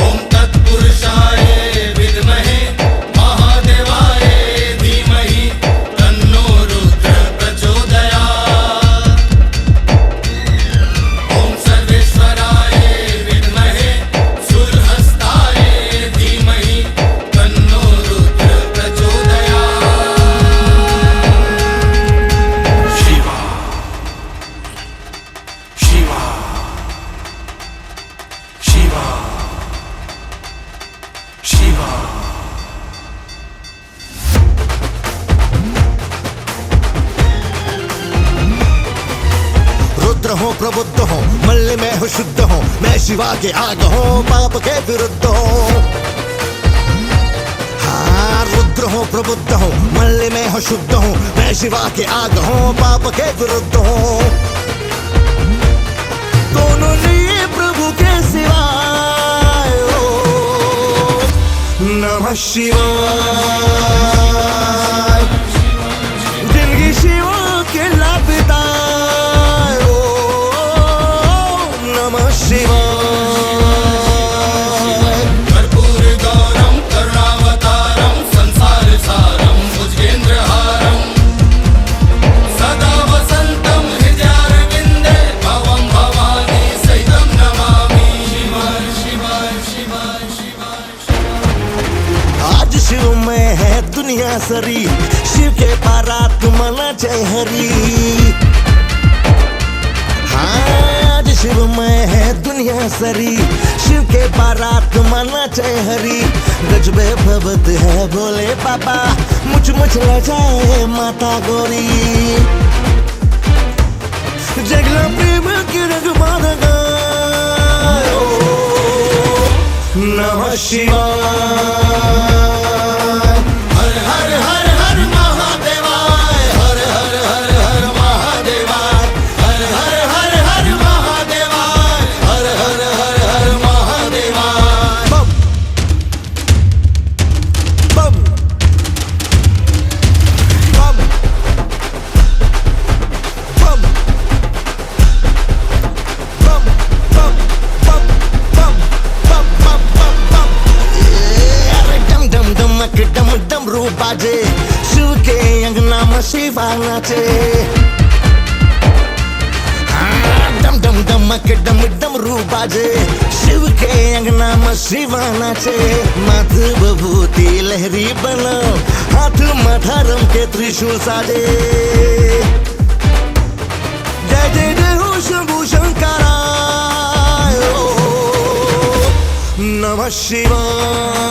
ओम तत्पुरुषाय विद्महे महादेवाय धीमहि तन्नो रुद्र प्रचोदयात्। ओम सर्वेश्वराय विद्महे शूलहस्ताय धीमहि तन्नो रुद्र प्रचोदयात्। शिवा शिवा शिवा शिवा। रुद्र हूँ प्रबुद्ध हूँ मल्ल में हूँ शुद्ध हूँ, मैं शिवा के आग हूँ पाप के विरुद्ध हूँ। हाँ रुद्र हूँ प्रबुद्ध हूँ मल्ल में हूँ शुद्ध हूँ, मैं शिवा के आग हूँ पाप के विरुद्ध हूँ। दोनों लिए प्रभु के सिवाय ओ, नमः शिवाय। जिंदगी शिवा के लाभदाय ओ, नमः शिवाय। कर्पूर गौरम करुणावतारम संसार सारम भुजगेन्द्रहारम सदा वसंतम हृदयारविंदे भवम भवानी सहितं नमामि। शिवाय शिवाय शिवाय शिवाय शिवाय। आज शिव में है दुनिया सरी, शिव के बारात मना जय हरी। हाँ आज शिव में है दुनिया सरी, शिव के बारात मना जय हरी। गजबे भगत है भोले बाबा, मुझ ल जाए माता गोरी। जगला प्रेम की रंग माधगा नमः शिवाय। हर हर हर हर महादेवाय, हर हर हर हर महादेवाय, हर हर हर हर महादेवाय, हर हर हर हर महादेवाय। बम बम बम बम बम बम बम बम बम बम बम बम। अरे डम डम डमक डम डमरू बाजे, शिव के अंगना में शिवा नाचे। हाँ, डम डम डमक डम डमरू बाजे, शिव के अंगना में शिवा नाचे। माथ बभूति लहरी बना, हाथ में धर्म के त्रिशूल साजे। जय जय जय हो शंभु शंकरा, नमः शिवाय।